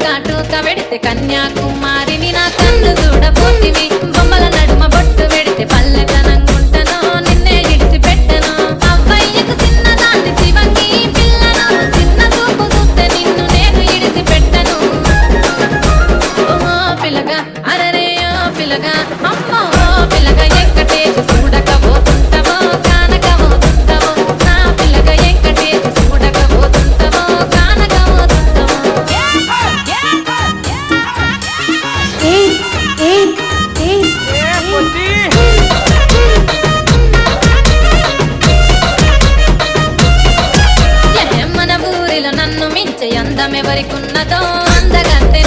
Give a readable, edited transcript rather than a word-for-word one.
కాటుక వెడితే కన్యాకుమారిని నా కన్ను చూడబోతివి బొమ్మల నడుమ బొట్టు వెడితే పల్లెతనంగుంటను నిన్నే ఇడిసి పెట్టను అవ్వయ్యకు చిన్నదాన్ని శివంగి పిల్లను చిన్న చూపు చూస్తే నిన్ను నేను ఇడిసి పెట్టను ఓ పిల్లగా అరరే ఓ పిల్లగా అమ్మో పిల్లగా ఎక్కటేసి చూడకపోతుంటవో కానకపోతుంటవో నా పిల్లగా ఎక్కటేసి చూడకపోతుంటవో కానకపోతుంటవో మన ఊరిలో నన్ను మించే అందం ఎవరికున్నదో అందగత్తె